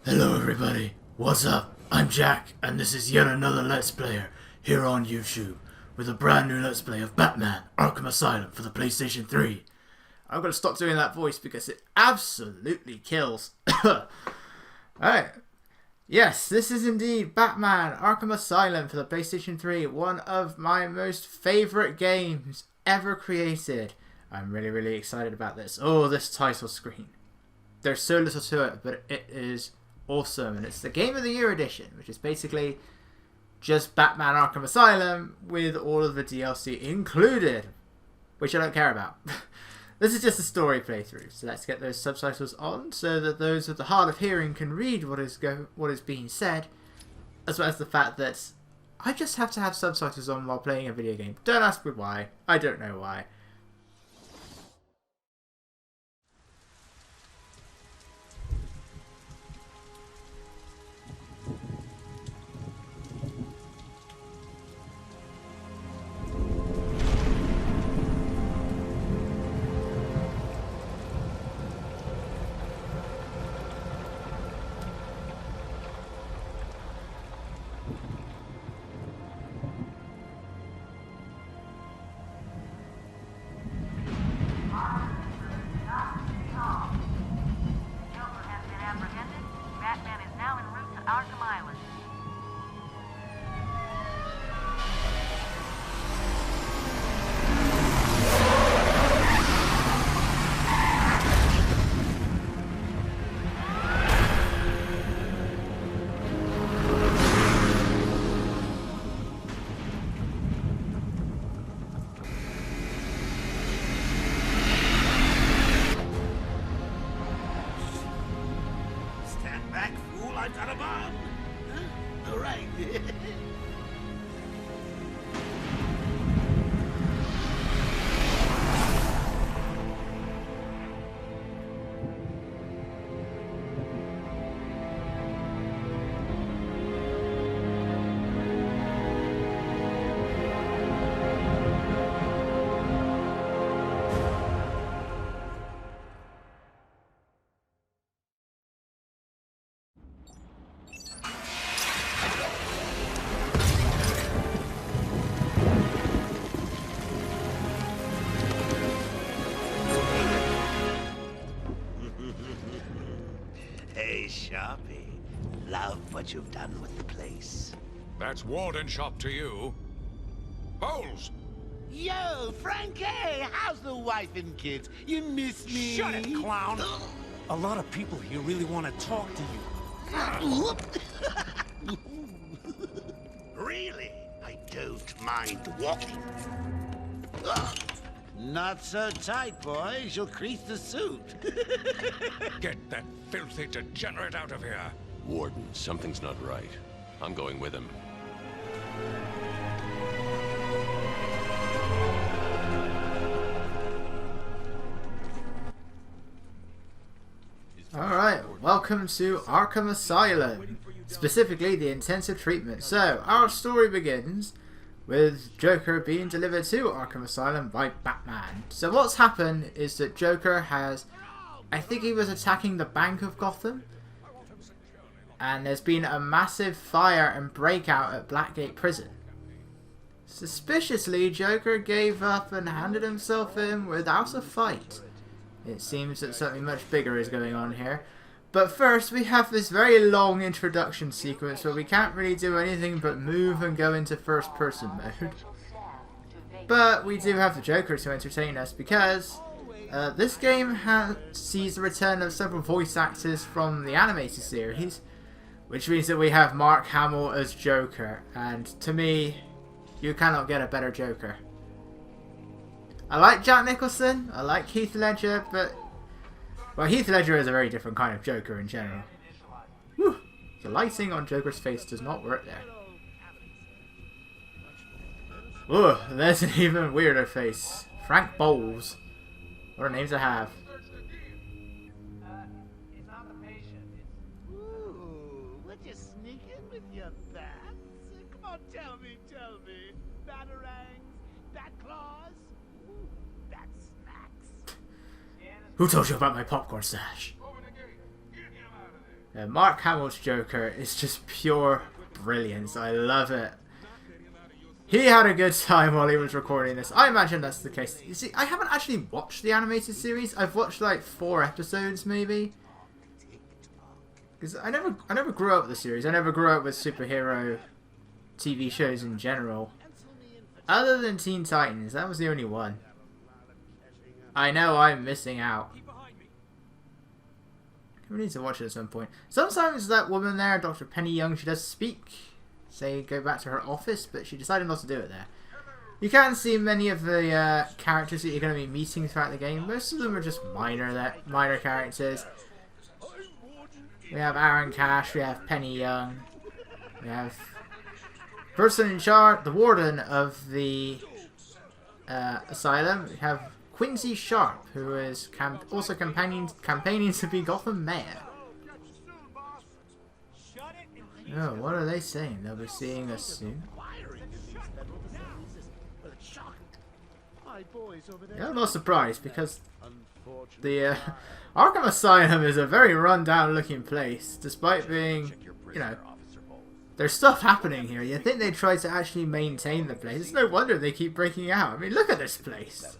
Hello everybody, what's up? I'm Jack, and this is yet another Let's Player here on YouTube with a brand new Let's Play of Batman Arkham Asylum for the PlayStation 3. I'm going to stop doing that voice because it absolutely kills. Alright, yes, this is indeed Batman Arkham Asylum for the PlayStation 3, one of my most favourite games ever created. I'm really excited about this. Oh, this title screen. There's so little to it, but it is awesome, and it's the Game of the Year edition, which is basically just Batman Arkham Asylum with all of the DLC included, which I don't care about. This is just a story playthrough, so let's get those subtitles on so that those with the hard of hearing can read what is being said, as well as the fact that I just have to have subtitles on while playing a video game. Don't ask me why. I don't know why. Arkham Island. Stand back, fool! I've got a bomb! Huh? All right. Hey, Sharpie. Love what you've done with the place. That's Warden Shop to you. Bowles! Yo, Frankie! How's the wife and kids? You miss me? Shut it, clown! A lot of people here really want to talk to you. Really? I don't mind walking. Not so tight, boys. You'll crease the suit. Get that filthy degenerate out of here! Warden, something's not right. I'm going with him. Alright, welcome to Arkham Asylum, specifically the intensive treatment. So, our story begins with Joker being delivered to Arkham Asylum by Batman. So what's happened is that Joker has, I think he was attacking the Bank of Gotham, and there's been a massive fire and breakout at Blackgate Prison. Suspiciously, Joker gave up and handed himself in without a fight. It seems that something much bigger is going on here. But first, we have this very long introduction sequence where we can't really do anything but move and go into first person mode. But we do have the Joker to entertain us because this game sees the return of several voice actors from the animated series, which means that we have Mark Hamill as Joker, and to me, you cannot get a better Joker. I like Jack Nicholson, I like Heath Ledger, but well, Heath Ledger is a very different kind of Joker in general. Whew. The lighting on Joker's face does not work there. Ooh, there's an even weirder face. Frank Bowles. What a name to have. Ooh, would you sneak in with your bats? Come on, tell me. Batarangs, bat claws, bat snacks. Who told you about my popcorn stash? Mark Hamill's Joker is just pure brilliance. I love it. He had a good time while he was recording this. I imagine that's the case. You see, I haven't actually watched the animated series. I've watched like 4 episodes maybe. Because I never grew up with the series. I never grew up with superhero TV shows in general. Other than Teen Titans, that was the only one. I know I'm missing out. We need to watch it at some point. Sometimes that woman there, Dr. Penny Young, she does speak. Say go back to her office, but she decided not to do it there. You can see many of the characters that you're going to be meeting throughout the game. Most of them are just minor characters. We have Aaron Cash, we have Penny Young, we have person in charge, the warden of the asylum. We have Quincy Sharp, who is also campaigning to be Gotham Mayor. Oh, what are they saying? They'll be seeing us soon. Yeah, I'm not surprised because the Arkham Asylum is a very run-down looking place, despite being, you know, there's stuff happening here. You'd think they'd try to actually maintain the place. It's no wonder they keep breaking out. I mean, look at this place.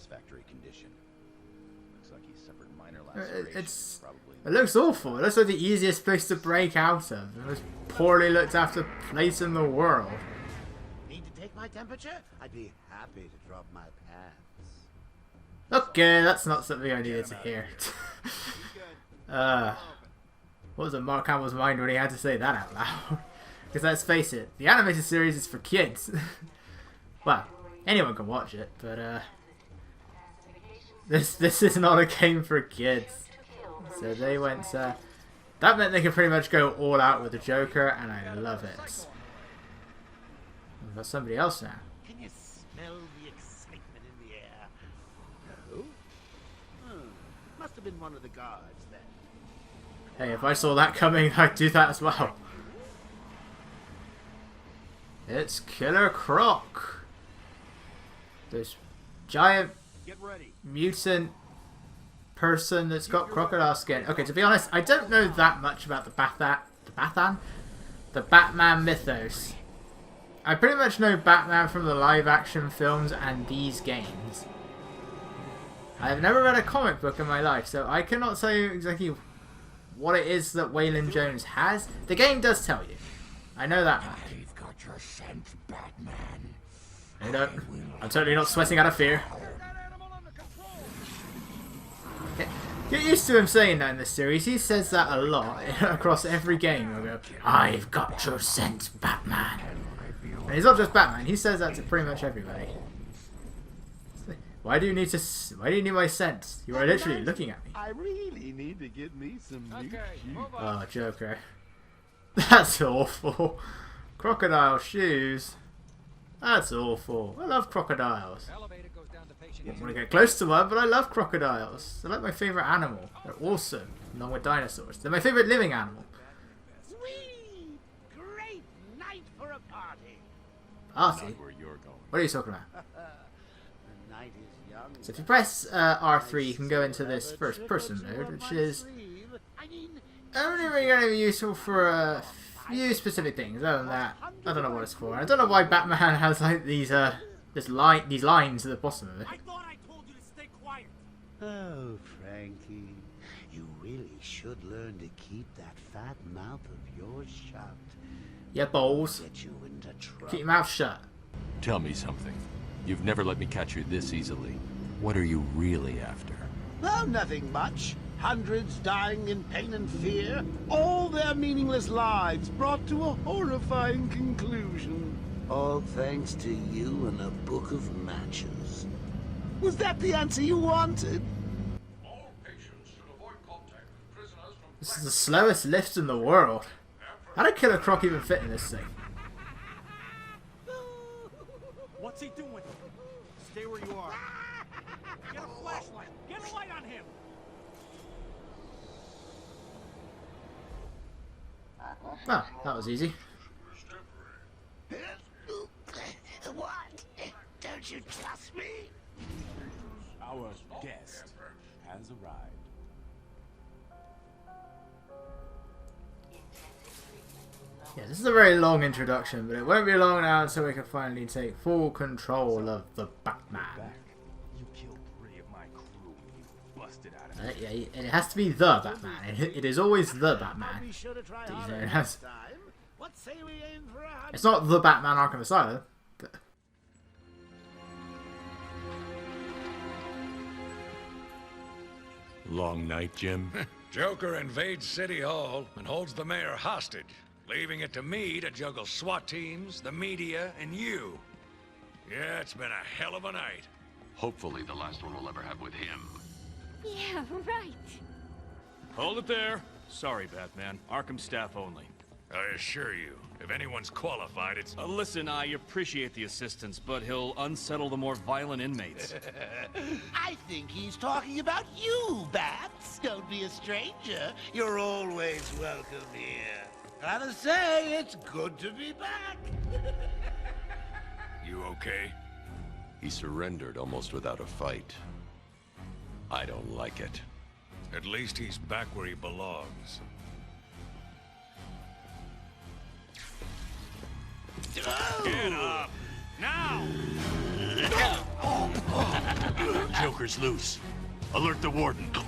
It looks awful. It looks like the easiest place to break out of. The most poorly looked after place in the world. Need to take my temperature? I'd be happy to drop my pants. Okay, that's not something I needed to hear. What was in Mark Hamill's mind when he had to say that out loud? Because let's face it, the animated series is for kids. Well, anyone can watch it, but this is not a game for kids. So they went. That meant they could pretty much go all out with the Joker, and I love it. We've got somebody else now. Can you smell the excitement in the air? No? Must have been one of the guards then. Hey, if I saw that coming, I'd do that as well. It's Killer Croc. This giant mutant person that's got crocodile skin. Okay, to be honest, I don't know that much about the Batman mythos. I pretty much know Batman from the live action films and these games. I have never read a comic book in my life, so I cannot tell you exactly what it is that Waylon Jones has. The game does tell you. I know that much. I've got your scent, Batman. I don't. I'm totally not sweating out of fear. Get used to him saying that in this series. He says that a lot across every game. He'll go, I've got your scent, Batman. And he's not just Batman. He says that to pretty much everybody. Why do you need my scent? You are literally looking at me. I really need to get me some new shoes. Oh, Joker. That's awful. Crocodile shoes. That's awful. I love crocodiles. I don't want to get close to one, but I love crocodiles. They're like my favourite animal. They're awesome, along with dinosaurs. They're my favourite living animal. Sweet! Great night for a party. Party? Where you're going. What are you talking about? The night is young. So if you press R3, you can go into this first person mode, which is only really going to be useful for a few specific things. Other than that, I don't know what it's for. I don't know why Batman has like these lines at the bottom of it. I thought I told you to stay quiet. Oh, Frankie, you really should learn to keep that fat mouth of yours shut. Yeah, balls. Get you into trouble. Keep your mouth shut. Tell me something. You've never let me catch you this easily. What are you really after? Oh, nothing much. Hundreds dying in pain and fear. All their meaningless lives brought to a horrifying conclusion. All thanks to you and a book of matches. Was that the answer you wanted? All patients should avoid contact with prisoners from... This is the slowest lift in the world. How did Killer Croc even fit in this thing? What's he doing? Stay where you are. Get a flashlight. Get a light on him. Oh, that was easy. What? Don't you trust me? Our guest has arrived. Yeah, this is a very long introduction, but it won't be long now until we can finally take full control of the Batman. You killed 3 of my crew when you busted out of Yeah, and it has to be the Batman. It is always the Batman. Be sure to try That he's harder known next as. time. What say we aim for 100? It's not the Batman Arkham Asylum. But... Long night, Jim? Joker invades City Hall and holds the mayor hostage, leaving it to me to juggle SWAT teams, the media, and you. Yeah, it's been a hell of a night. Hopefully the last one we'll ever have with him. Yeah, right. Hold it there. Sorry, Batman. Arkham staff only. I assure you, if anyone's qualified, it's... Listen, I appreciate the assistance, but he'll unsettle the more violent inmates. I think he's talking about you, Bats. Don't be a stranger. You're always welcome here. Gotta say, it's good to be back. You okay? He surrendered almost without a fight. I don't like it. At least he's back where he belongs. Get up! Now! Joker's loose. Alert the warden. The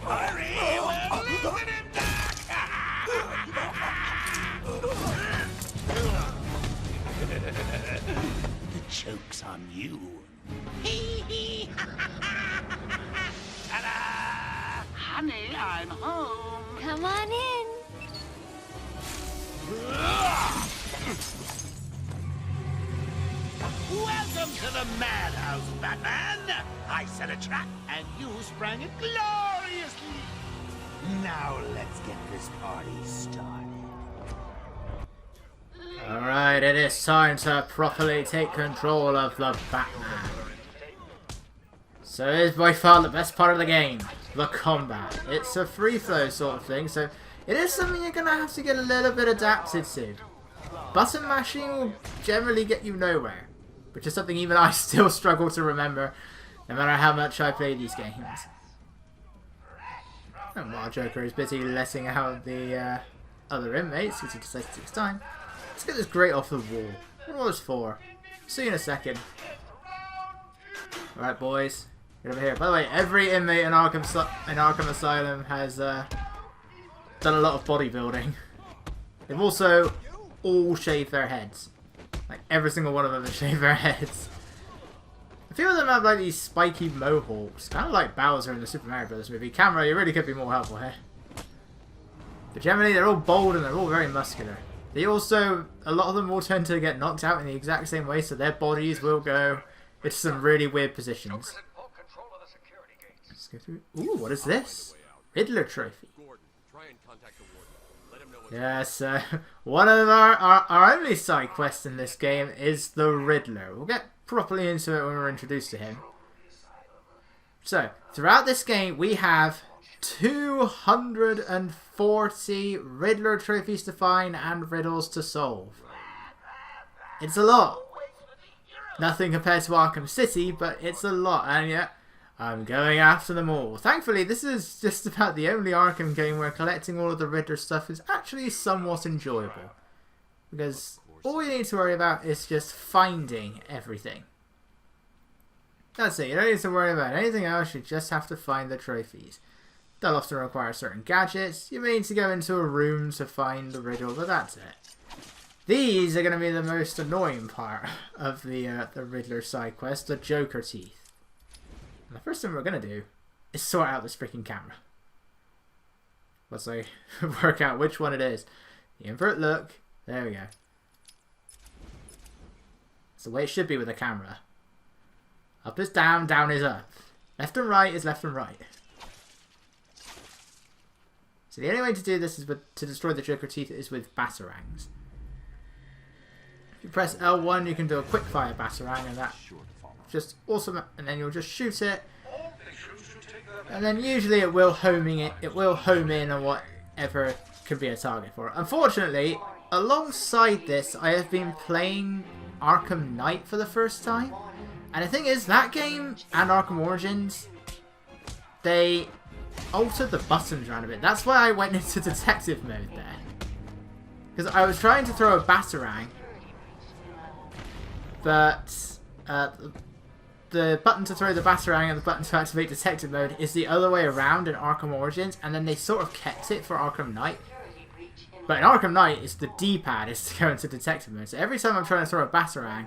joke's on you. Ta-da! Honey, I'm home. Come on in. Welcome to the Madhouse, Batman! I set a trap, and you sprang it gloriously! Now let's get this party started. Alright, it is time to properly take control of the Batman. So it is by far the best part of the game, the combat. It's a free flow sort of thing, so it is something you're going to have to get a little bit adapted to. Button mashing will generally get you nowhere, which is something even I still struggle to remember, no matter how much I play these games. And while Joker is busy letting out the other inmates, because he decides to take his time, let's get this grate off the wall. What was this for? See you in a second. Alright, boys. Get over here. By the way, every inmate in Arkham Asylum has done a lot of bodybuilding. They've also all shaved their heads. Like, every single one of them has shaved their heads. A few of them have, like, these spiky mohawks. Kind of like Bowser in the Super Mario Bros. Movie. Camera, you really could be more helpful here. But generally, they're all bold and they're all very muscular. They also, a lot of them will tend to get knocked out in the exact same way, so their bodies will go into some really weird positions. Let's go through. Ooh, what is this? Riddler trophy. Yes, one of our only side quests in this game is the Riddler. We'll get properly into it when we're introduced to him. So, throughout this game, we have 240 Riddler trophies to find and riddles to solve. It's a lot. Nothing compared to Arkham City, but it's a lot, and yeah, I'm going after them all. Thankfully, this is just about the only Arkham game where collecting all of the Riddler stuff is actually somewhat enjoyable. Because all we need to worry about is just finding everything. That's it, you don't need to worry about anything else, you just have to find the trophies. They'll often require certain gadgets, you may need to go into a room to find the riddle, but that's it. These are going to be the most annoying part of the Riddler side quest, the Joker teeth. And the first thing we're going to do is sort out this freaking camera. Once I work out which one it is. The invert look, there we go. It's the way it should be with a camera. Up is down, down is up. Left and right is left and right. So the only way to do this is to destroy the Joker teeth is with batarangs. If you press L1, you can do a quick fire batarang, and that just awesome. And then you'll just shoot it, and then usually it will home in on whatever could be a target for it. Unfortunately, alongside this, I have been playing Arkham Knight for the first time, and the thing is, that game and Arkham Origins, they altered the buttons around a bit. That's why I went into detective mode there. Because I was trying to throw a Batarang, but the button to throw the Batarang and the button to activate detective mode is the other way around in Arkham Origins, and then they sort of kept it for Arkham Knight. But in Arkham Knight, it's the D-pad is to go into detective mode. So every time I'm trying to throw a Batarang,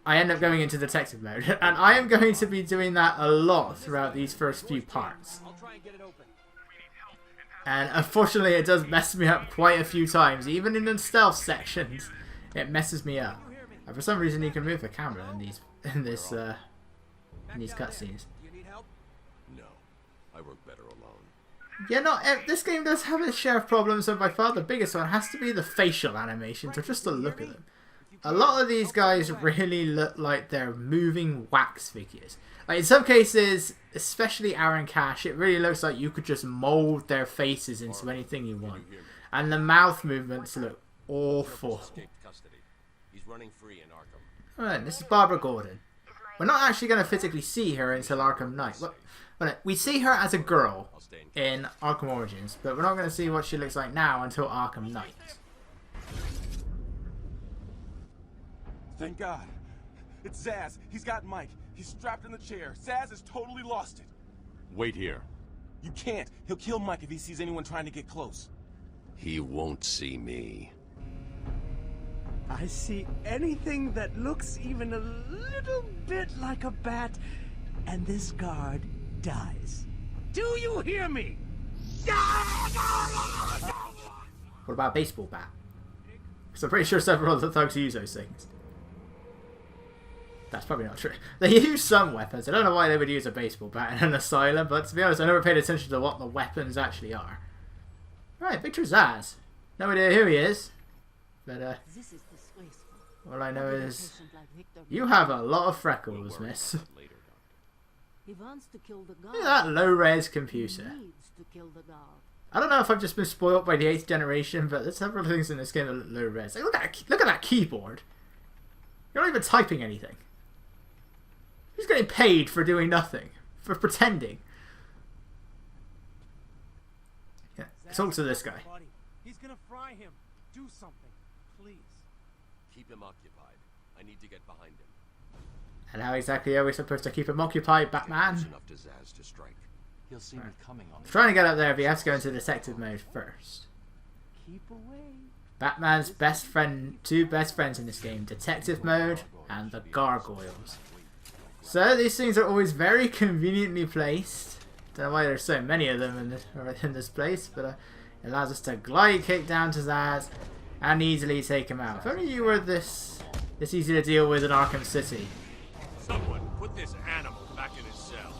I end up going into detective mode. And I am going to be doing that a lot throughout these first few parts. And unfortunately, it does mess me up quite a few times. Even in the stealth sections, it messes me up. And for some reason, you can move the camera in these cutscenes. No, I work better alone. Yeah, this game does have its share of problems, and by far the biggest one has to be the facial animations, or just the look of them. A lot of these guys really look like they're moving wax figures. Like in some cases, especially Aaron Cash, it really looks like you could just mold their faces into anything you want. And the mouth movements look awful. He's running free in Arkham. Alright, this is Barbara Gordon. We're not actually going to physically see her until Arkham Knight. Well, we see her as a girl in Arkham Origins, but we're not going to see what she looks like now until Arkham Knight. Thank God. It's Zaz. He's got Mike. He's strapped in the chair. Zaz has totally lost it. Wait here. You can't. He'll kill Mike if he sees anyone trying to get close. He won't see me. I see anything that looks even a little bit like a bat, and this guard dies. Do you hear me? What about a baseball bat? Because I'm pretty sure several of the thugs use those things. That's probably not true. They use some weapons. I don't know why they would use a baseball bat in an asylum, but to be honest, I never paid attention to what the weapons actually are. Right, Victor Zaz. No idea who he is. But, This is disgraceful. all I know is you have a lot of freckles, miss. He wants to kill the guard. Look at that low-res computer. He needs to kill the guard. I don't know if I've just been spoiled by the 8th generation, but there's several things in this game that look low-res. Like, look at that keyboard. You're not even typing anything. He's getting paid for doing nothing. For pretending. Yeah, talk to this guy. He's gonna fry him. Do something, please. Keep him occupied. I need to get behind him. And how exactly are we supposed to keep him occupied, Batman? Enough to Zaz to strike. He'll see me coming on. Trying to get up there, but you have to go into detective mode first. Keep away. Batman's best friend, two best friends in this game, detective mode and the gargoyles. So these things are always very conveniently placed. Don't know why there's so many of them in this place, but it allows us to glide kick down to Zaz and easily take him out. If only you were this easy to deal with in Arkham City. Someone put this animal back in his cell.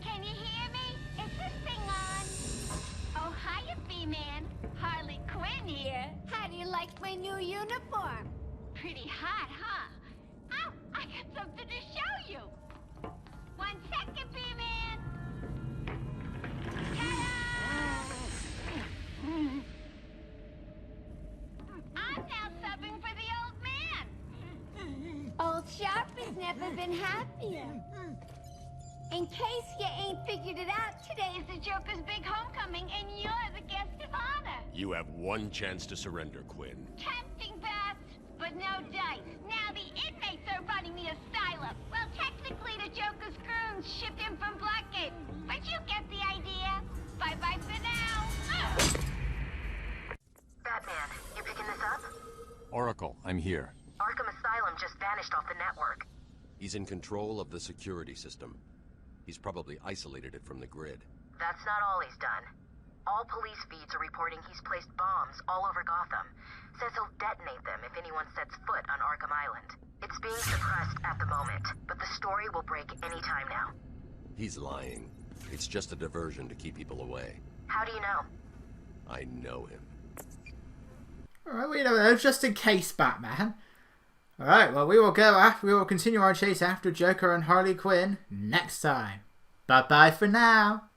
Can you hear me? Is this thing on? Oh, hiya, B-Man. Harley Quinn here. How do you like my new uniform? Pretty hot, huh? Ow! I got something to show you. 1 second, B-Man. I'm now subbing for the old man. Old Sharp has never been happier. In case you ain't figured it out, today is the Joker's big homecoming, and you're the guest of honor. You have one chance to surrender, Quinn. Tempting, Beth, but no dice. Now the inmates are running the asylum. Well, technically the Joker's goons shipped in from Blackgate, but you get the idea. Bye-bye for now. Batman, you picking this up? Oracle, I'm here. Arkham Asylum just vanished off the network. He's in control of the security system. He's probably isolated it from the grid. That's not all he's done. All police feeds are reporting he's placed bombs all over Gotham. Says he'll detonate them if anyone sets foot on Arkham Island. It's being suppressed at the moment, but the story will break any time now. He's lying. It's just a diversion to keep people away. How do you know? I know him. Alright, we know, just in case, Batman. Alright, well, we will continue our chase after Joker and Harley Quinn next time. Bye-bye for now.